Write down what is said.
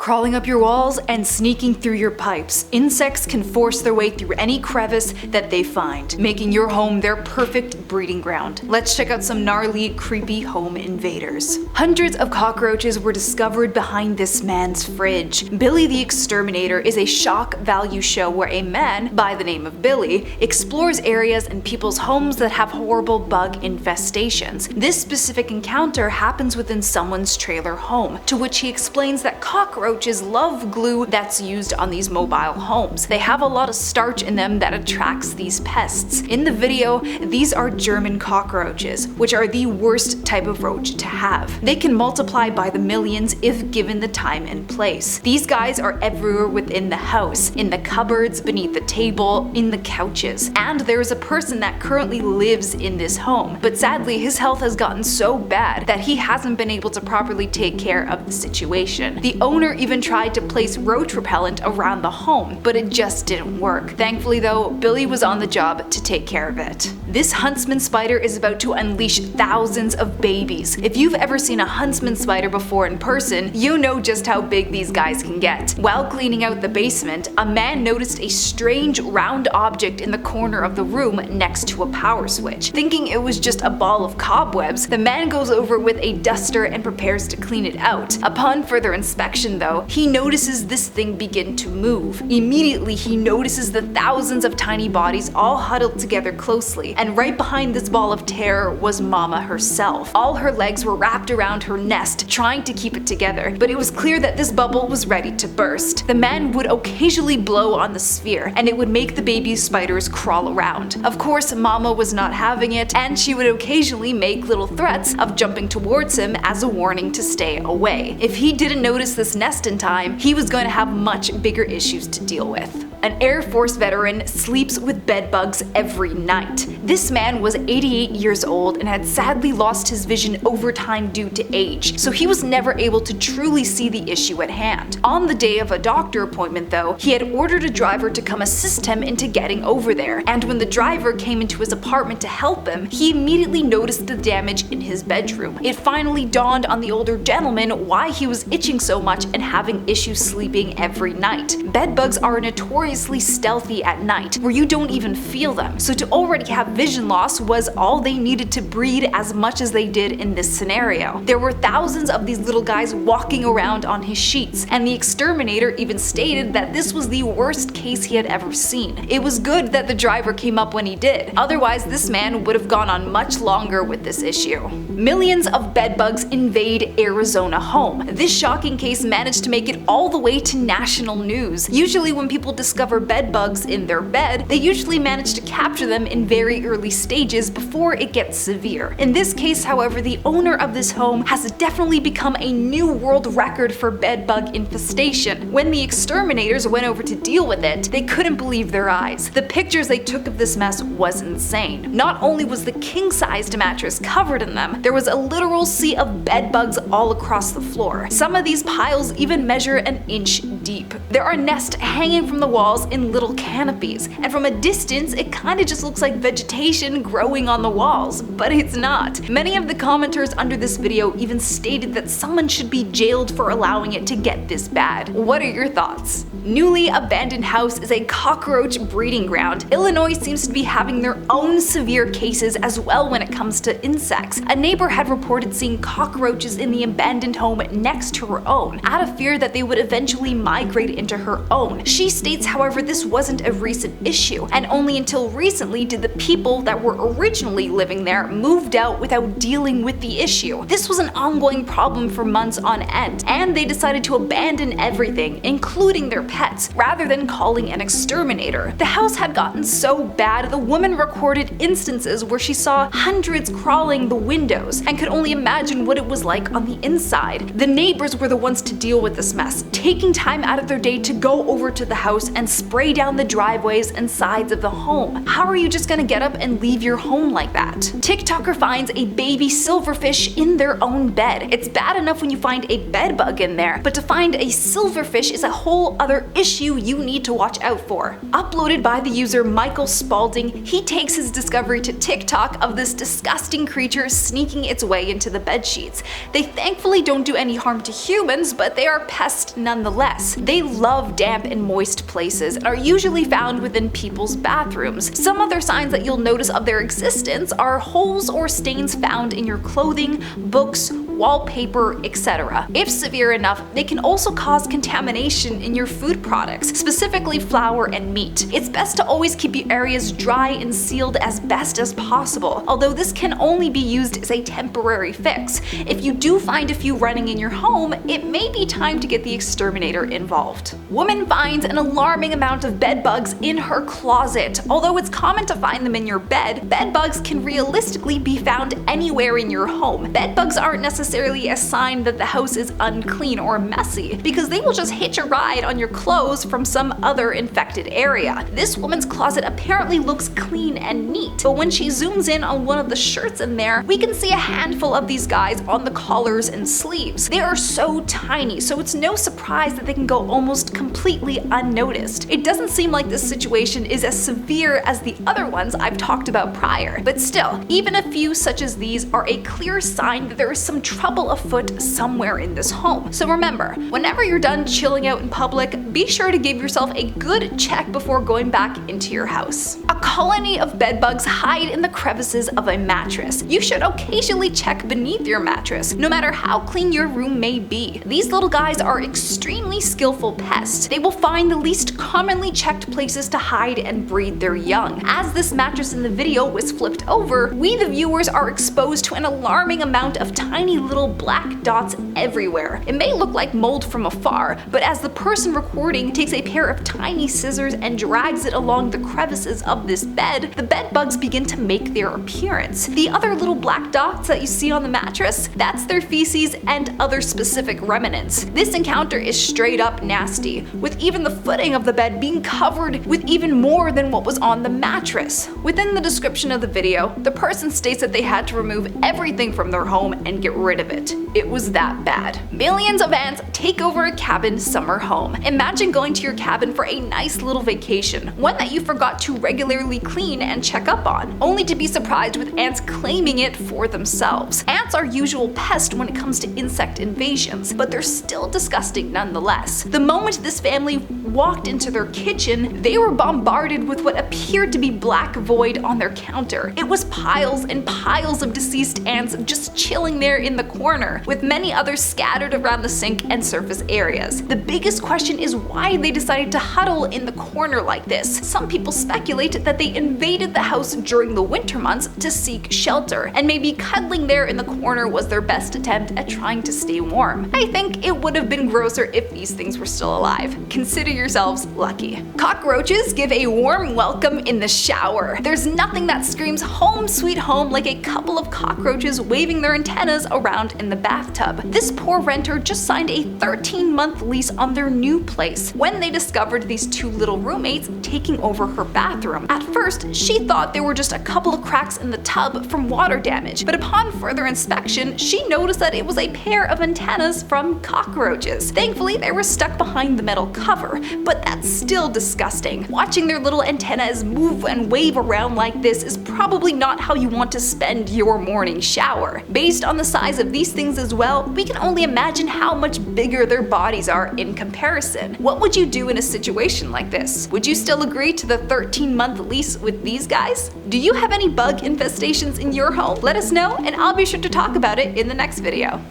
Crawling up your walls and sneaking through your pipes, insects can force their way through any crevice that they find, making your home their perfect breeding ground. Let's check out some gnarly, creepy home invaders. Hundreds of cockroaches were discovered behind this man's fridge. Billy the Exterminator is a shock value show where a man, by the name of Billy, explores areas and people's homes that have horrible bug infestations. This specific encounter happens within someone's trailer home, to which he explains that cockroaches love glue that's used on these mobile homes. They have a lot of starch in them that attracts these pests. In the video, these are German cockroaches, which are the worst type of roach to have. They can multiply by the millions if given the time and place. These guys are everywhere within the house, in the cupboards, beneath the table, in the couches. And there is a person that currently lives in this home, but sadly his health has gotten so bad that he hasn't been able to properly take care of the situation. The owner even tried to place roach repellent around the home, but it just didn't work. Thankfully though, Billy was on the job to take care of it. This Huntsman spider is about to unleash thousands of babies. If you've ever seen a Huntsman spider before in person, you know just how big these guys can get. While cleaning out the basement, a man noticed a strange round object in the corner of the room next to a power switch. Thinking it was just a ball of cobwebs, the man goes over with a duster and prepares to clean it out. Upon further inspection though, he notices this thing begin to move. Immediately he notices the thousands of tiny bodies all huddled together closely, and right behind this ball of terror was Mama herself. All her legs were wrapped around her nest, trying to keep it together, but it was clear that this bubble was ready to burst. The man would occasionally blow on the sphere, and it would make the baby spiders crawl around. Of course, Mama was not having it, and she would occasionally make little threats of jumping towards him as a warning to stay away. If he didn't notice this nest in time, he was going to have much bigger issues to deal with. An Air Force veteran sleeps with bed bugs every night. This man was 88 years old and had sadly lost his vision over time due to age, so he was never able to truly see the issue at hand. On the day of a doctor appointment though, he had ordered a driver to come assist him into getting over there, and when the driver came into his apartment to help him, he immediately noticed the damage in his bedroom. It finally dawned on the older gentleman why he was itching so much and having issues sleeping every night. Bedbugs are notoriously stealthy at night, where you don't even feel them, so to already have vision loss was all they needed to breed as much as they did in this scenario. There were thousands of these little guys walking around on his sheets, and the exterminator even stated that this was the worst case he had ever seen. It was good that the driver came up when he did, otherwise this man would have gone on much longer with this issue. Millions of bedbugs invade Arizona home. This shocking case managed to make it all the way to national news. Usually when people discover bedbugs in their bed, they usually manage to capture them in very early stages before it gets severe. In this case, however, the owner of this home has definitely become a new world record for bedbug infestation. When the exterminators went over to deal with it, they couldn't believe their eyes. The pictures they took of this mess was insane. Not only was the king-sized mattress covered in them, there was a literal sea of bedbugs all across the floor. Some of these piles even measure an inch deep. There are nests hanging from the walls in little canopies, and from a distance it kinda just looks like vegetation growing on the walls, but it's not. Many of the commenters under this video even stated that someone should be jailed for allowing it to get this bad. What are your thoughts? Newly abandoned house is a cockroach breeding ground. Illinois seems to be having their own severe cases as well when it comes to insects. A neighbor had reported seeing cockroaches in the abandoned home next to her own, out of fear that they would eventually migrate into her own. She states, however, this wasn't a recent issue, and only until recently did the people that were originally living there moved out without dealing with the issue. This was an ongoing problem for months on end, and they decided to abandon everything, including their pets, rather than calling an exterminator. The house had gotten so bad, the woman recorded instances where she saw hundreds crawling the windows and could only imagine what it was like on the inside. The neighbors were the ones to deal with this mess, taking time out of their day to go over to the house and and spray down the driveways and sides of the home. How are you just gonna get up and leave your home like that? TikToker finds a baby silverfish in their own bed. It's bad enough when you find a bed bug in there, but to find a silverfish is a whole other issue you need to watch out for. Uploaded by the user Michael Spalding, he takes his discovery to TikTok of this disgusting creature sneaking its way into the bed sheets. They thankfully don't do any harm to humans, but they are pests nonetheless. They love damp and moist places and are usually found within people's bathrooms. Some other signs that you'll notice of their existence are holes or stains found in your clothing, books, wallpaper, etc. If severe enough, they can also cause contamination in your food products, specifically flour and meat. It's best to always keep your areas dry and sealed as best as possible, although this can only be used as a temporary fix. If you do find a few running in your home, it may be time to get the exterminator involved. Woman finds an alarming amount of bed bugs in her closet. Although it's common to find them in your bed bugs can realistically be found anywhere in your home. Bed bugs aren't necessarily a sign that the house is unclean or messy, because they will just hitch a ride on your clothes from some other infected area. This woman's closet apparently looks clean and neat, but when she zooms in on one of the shirts in there, we can see a handful of these guys on the collars and sleeves. They are so tiny, so it's no surprise that they can go almost completely unnoticed. It doesn't seem like this situation is as severe as the other ones I've talked about prior, but still, even a few such as these are a clear sign that there is some trouble afoot somewhere in this home. So remember, whenever you're done chilling out in public, be sure to give yourself a good check before going back into your house. A colony of bedbugs hide in the crevices of a mattress. You should occasionally check beneath your mattress, no matter how clean your room may be. These little guys are extremely skillful pests. They will find the least commonly checked places to hide and breed their young. As this mattress in the video was flipped over, we the viewers are exposed to an alarming amount of tiny little black dots everywhere. It may look like mold from afar, but as the person recording takes a pair of tiny scissors and drags it along the crevices of this bed, the bed bugs begin to make their appearance. The other little black dots that you see on the mattress, that's their feces and other specific remnants. This encounter is straight up nasty, with even the footing of the bed being covered with even more than what was on the mattress. Within the description of the video, the person states that they had to remove everything from their home and get rid of it. It was that bad. Millions of ants take over a cabin summer home. Imagine going to your cabin for a nice little vacation, one that you forgot to regularly clean and check up on, only to be surprised with ants claiming it for themselves. Ants are usual pests when it comes to insect invasions, but they're still disgusting nonetheless. The moment this family walked into their kitchen, they were bombarded with what appeared to be black void on their counter. It was piles and piles of deceased ants just chilling there in the corner, with many others scattered around the sink and surface areas. The biggest question is why they decided to huddle in the corner like this. Some people speculate that they invaded the house during the winter months to seek shelter, and maybe cuddling there in the corner was their best attempt at trying to stay warm. I think it would have been grosser if these things were still alive. Consider yourselves lucky. Cockroaches give a warm welcome in the shower. There's nothing that screams home sweet home like a couple of cockroaches waving their antennas around in the bathtub. This poor renter just signed a 13-month lease on their new place when they discovered these two little roommates taking over her bathroom. At first, she thought there were just a couple of cracks in the tub from water damage, but upon further inspection, she noticed that it was a pair of antennas from cockroaches. Thankfully, they were stuck behind the metal cover, but that's still disgusting. Watching their little antennas move and wave around like this is probably not how you want to spend your morning shower. Based on the size of these things as well, we can only imagine how much bigger their bodies are in comparison. What would you do in a situation like this? Would you still agree to the 13-month lease with these guys? Do you have any bug infestations in your home? Let us know, and I'll be sure to talk about it in the next video.